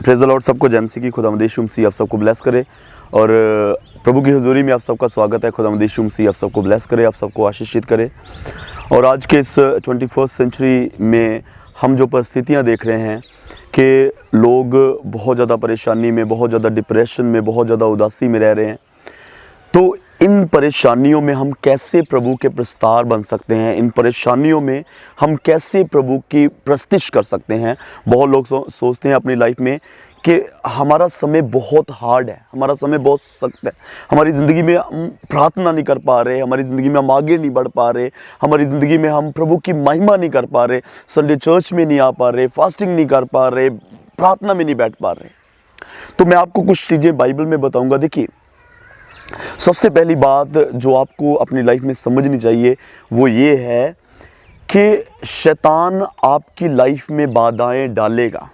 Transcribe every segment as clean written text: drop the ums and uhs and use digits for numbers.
Praise the Lord. सबको JMC की खुदावंद यीशु मसीह आप सबको ब्लेस करे और प्रभु की हुजूरी में आप सबका स्वागत है। खुदावंद यीशु मसीह आप सबको ब्लेस करे, आप सबको आशीषित करे। और आज के इस 21st सेंचुरी में हम जो परिस्थितियां देख रहे हैं कि लोग बहुत ज़्यादा परेशानी में, बहुत ज़्यादा डिप्रेशन में, बहुत ज़्यादा उदासी में रह रहे हैं, तो इन परेशानियों में हम कैसे प्रभु के प्रस्तार बन सकते हैं, इन परेशानियों में हम कैसे प्रभु की प्रस्तिश कर सकते हैं। बहुत लोग सोचते हैं अपनी लाइफ में कि हमारा समय बहुत हार्ड है, हमारा समय बहुत सख्त है, हमारी ज़िंदगी में हम प्रार्थना नहीं कर पा रहे, हमारी ज़िंदगी में हम आगे नहीं बढ़ पा रहे, हमारी ज़िंदगी में हम प्रभु की महिमा नहीं कर पा रहे, संडे चर्च में नहीं आ पा रहे, फास्टिंग नहीं कर पा रहे, प्रार्थना में नहीं बैठ पा रहे। तो मैं आपको कुछ चीज़ें बाइबल में बताऊँगा। देखिए, सबसे पहली बात जो आपको अपनी लाइफ में समझनी चाहिए वो ये है कि शैतान आपकी लाइफ में बाधाएं डालेगा।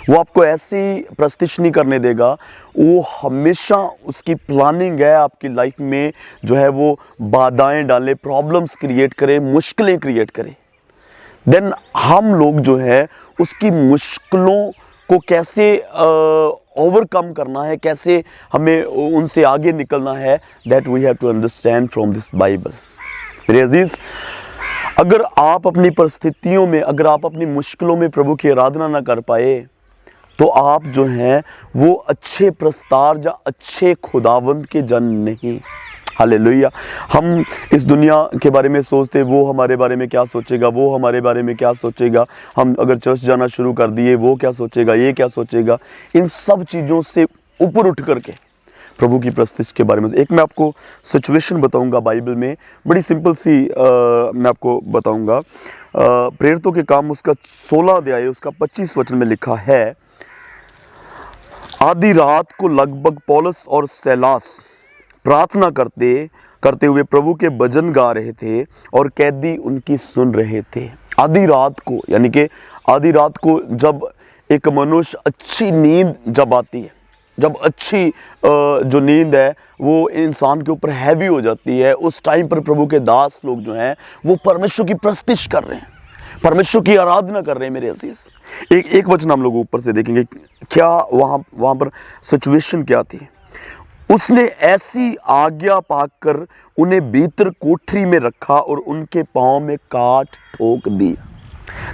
वो आपको ऐसी प्रस्तिश नहीं करने देगा, वो हमेशा उसकी प्लानिंग है आपकी लाइफ में जो है वो बाधाएं डाले, प्रॉब्लम्स क्रिएट करे, मुश्किलें क्रिएट करे। देन हम लोग जो है उसकी मुश्किलों को कैसे ओवरकम करना है, कैसे हमें उनसे आगे निकलना है, that we have to understand from this Bible. मेरे अजीज, अगर आप अपनी परिस्थितियों में, अगर आप अपनी मुश्किलों में प्रभु की आराधना ना कर पाए तो आप जो हैं वो अच्छे प्रस्तार या अच्छे खुदावंद के जन नहीं। हालेलुया। हम इस दुनिया के बारे में सोचते, वो हमारे बारे में क्या सोचेगा, वो हमारे बारे में क्या सोचेगा, हम अगर चर्च जाना शुरू कर दिए वो क्या सोचेगा, ये क्या सोचेगा। इन सब चीज़ों से ऊपर उठ करके प्रभु की प्रस्तिश के बारे में एक मैं आपको सिचुएशन बताऊंगा बाइबल में, बड़ी सिंपल सी मैं आपको बताऊंगा। प्रेरितों के काम उसका 16 अध्याय उसका 25 वचन में लिखा है, आधी रात को लगभग पौलुस और सैलास प्रार्थना करते हुए प्रभु के भजन गा रहे थे और कैदी उनकी सुन रहे थे। आधी रात को, यानी कि आधी रात को जब एक मनुष्य अच्छी नींद जब आती है, जब अच्छी जो नींद है वो इंसान के ऊपर हैवी हो जाती है, उस टाइम पर प्रभु के दास लोग जो हैं वो परमेश्वर की प्रस्तिश कर रहे हैं, परमेश्वर की आराधना कर रहे हैं। मेरे अजीज, एक वचन हम लोग ऊपर से देखेंगे क्या वहाँ पर सिचुएशन क्या थी। उसने ऐसी आज्ञा पाकर उन्हें भीतर कोठरी में रखा और उनके पांव में काट ठोक दिया।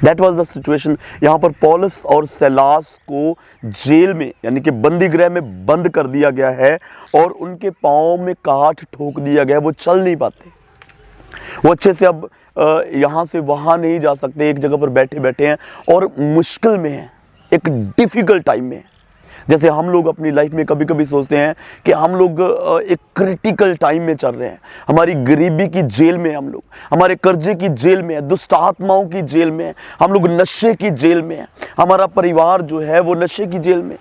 That was the situation। यहाँ पर पौलुस और सैलास को जेल में, यानी कि बंदी गृह में बंद कर दिया गया है और उनके पांव में काट ठोक दिया गया है। वो चल नहीं पाते, वो अच्छे से अब यहाँ से वहाँ नहीं जा सकते, एक जगह पर बैठे बैठे हैं और मुश्किल में हैं, एक डिफ़िकल्ट टाइम में है। जैसे हम लोग अपनी लाइफ में कभी कभी सोचते हैं कि हम लोग एक क्रिटिकल टाइम में चल रहे हैं, हमारी गरीबी की जेल में हम लोग, हमारे कर्जे की जेल में है, दुष्ट आत्माओं की जेल में है, हम लोग नशे की जेल में है, हमारा परिवार जो है वो नशे की जेल में।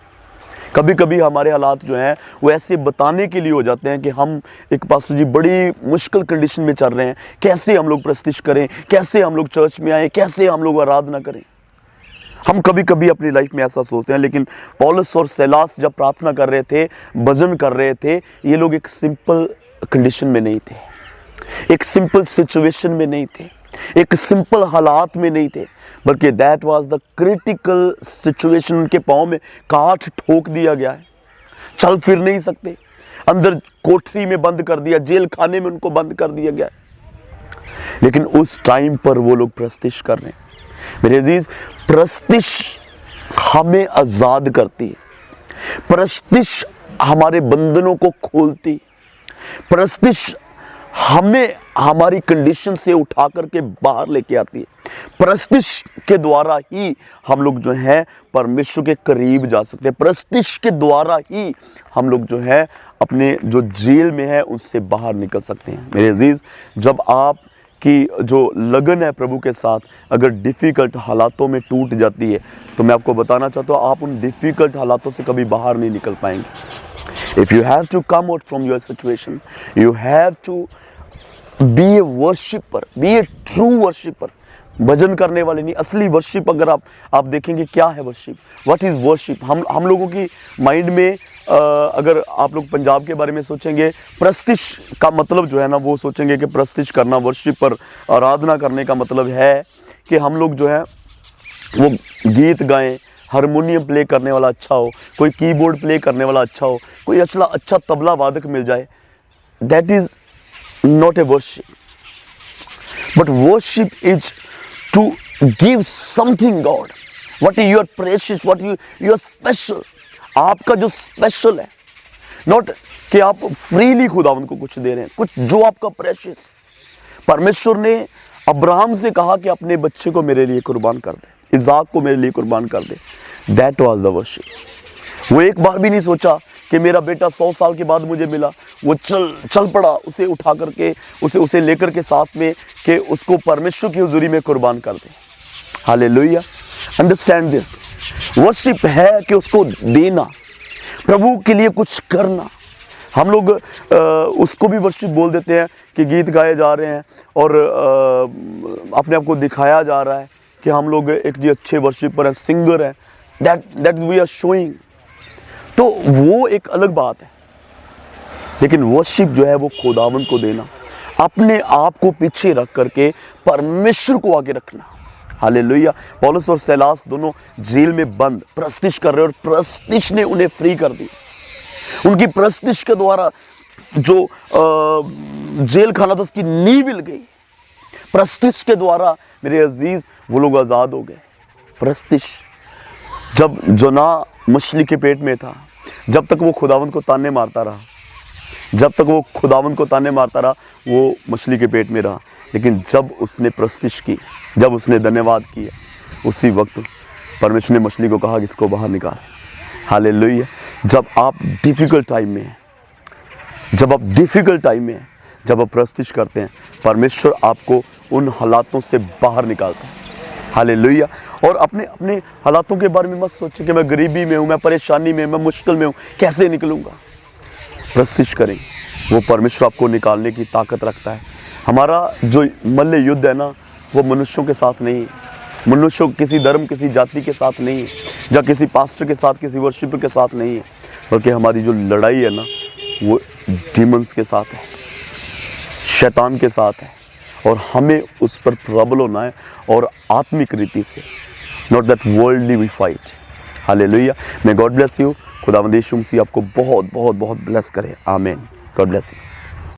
कभी कभी हमारे हालात जो हैं वो ऐसे बताने के लिए हो जाते हैं कि हम एक पास्टर जी बड़ी मुश्किल कंडीशन में चल रहे हैं, कैसे हम लोग प्रस्तिश करें, कैसे हम लोग चर्च में आए, कैसे हम लोग आराधना करें। हम कभी कभी अपनी लाइफ में ऐसा सोचते हैं, लेकिन पौलुस और सैलास जब प्रार्थना कर रहे थे, भजन कर रहे थे, ये लोग एक सिंपल कंडीशन में नहीं थे, एक सिंपल सिचुएशन में नहीं थे, एक सिंपल हालात में नहीं थे, बल्कि that was the critical situation. उनके पाँव में काट ठोक दिया गया है, चल फिर नहीं सकते, अंदर कोठरी में बंद कर दिया, जेल खाने में उनको बंद कर दिया गया है। लेकिन उस टाइम पर वो लोग प्रस्तिश कर रहे हैं। मेरे अजीज, प्रस्तिश हमें आजाद करती है, प्रस्तिश हमारे बंधनों को खोलती है, प्रस्तिश हमें हमारी कंडीशन से उठा करके बाहर लेके आती है। प्रस्तिश के द्वारा ही हम लोग जो है परमेश्वर के करीब जा सकते हैं, प्रस्तिश के द्वारा ही हम लोग जो है अपने जो जेल में है उससे बाहर निकल सकते हैं। मेरे अजीज, जब आप कि जो लगन है प्रभु के साथ अगर डिफ़िकल्ट हालातों में टूट जाती है, तो मैं आपको बताना चाहता हूँ आप उन डिफ़िकल्ट हालातों से कभी बाहर नहीं निकल पाएंगे। If you have to come out from your situation, you have to be a worshipper, be a true worshipper. भजन करने वाले नहीं, असली वर्शिप अगर आप देखेंगे क्या है वर्शिप, व्हाट इज़ वर्शिप। हम लोगों की माइंड में अगर आप लोग पंजाब के बारे में सोचेंगे, प्रस्तिश का मतलब जो है ना, वो सोचेंगे कि प्रस्तिश करना, वर्शिप पर आराधना करने का मतलब है कि हम लोग जो है वो गीत गाएं, हारमोनियम प्ले करने वाला अच्छा हो, कोई कीबोर्ड प्ले करने वाला अच्छा हो, कोई अच्छा तबला वादक मिल जाए, that is not a worship. But worship is to give something God, what is your precious, what your special. आपका जो स्पेशल है, नॉट कि आप फ्रीली खुदावंद को कुछ दे रहे हैं, कुछ जो आपका प्रेशियस. परमेश्वर ने अब्राहम से कहा कि अपने बच्चे को मेरे लिए कुर्बान कर दे, इज़ाक को मेरे लिए कुर्बान कर दे. That was the worship. वो एक बार भी नहीं सोचा कि मेरा बेटा 100 साल के बाद मुझे मिला, वो चल पड़ा उसे उठा करके, उसे लेकर के साथ में कि उसको परमेश्वर की हुजूरी में कुर्बान कर दे. हालेलुया. Understand this. वर्शिप है कि उसको देना, प्रभु के लिए कुछ करना. हम लोग उसको भी वर्शिप बोल देते हैं कि गीत गाए जा रहे हैं और अपने आप को दिखाया जा रहा है कि हम लोग एक जी अच्छे वर्शिपर हैं, सिंगर हैं, दैट वी आर शोइंग. तो वो एक अलग बात है. लेकिन वर्शिप जो है वो खुदावंद को देना, अपने आप को पीछे रख करके परमेश्वर को आगे रखना. हालेलुया. पौलुस और सैलास दोनों जेल में बंद प्रस्तिश कर रहे और प्रस्तिश ने उन्हें फ्री कर दी. उनकी प्रस्तिश के द्वारा जो जेल खाना था उसकी नींव हिल गई. प्रस्तिश के द्वारा मेरे अजीज वो लोग आज़ाद हो गए. प्रस्तिश. जब जोना मछली के पेट में था, जब तक वो खुदावंद को ताने मारता रहा, जब तक वो खुदावंद को ताने मारता रहा, वो मछली के पेट में रहा. लेकिन जब उसने प्रस्तिश की, जब उसने धन्यवाद किया, उसी वक्त परमेश्वर ने मछली को कहा कि इसको बाहर निकाल. हालेलुया. जब आप डिफिकल्ट टाइम में हैं, जब आप डिफिकल्ट टाइम में हैं, जब आप प्रस्तिश करते हैं, परमेश्वर आपको उन हालातों से बाहर निकालता है. हालेलुया. और अपने हालातों के बारे में मत सोचें कि मैं गरीबी में हूँ, मैं परेशानी में, मैं मुश्किल में हूँ, कैसे निकलूँगा. प्रस्तिश करें, वो परमेश्वर आपको निकालने की ताकत रखता है. हमारा जो मल्ल युद्ध है ना, वो मनुष्यों के साथ नहीं है, मनुष्यों किसी धर्म किसी जाति के साथ नहीं है, या किसी पास्टर के साथ, किसी वर्शिपर के साथ नहीं है, बल्कि हमारी जो लड़ाई है ना वो डीमंस के साथ है, शैतान के साथ है. और हमें उस पर प्रबल होना है और आत्मिक रीति से, not that worldly we fight. Hallelujah. May God bless you. खुदावंद यीशु मसीह आपको बहुत बहुत बहुत ब्लेस करे. आमीन. God bless you.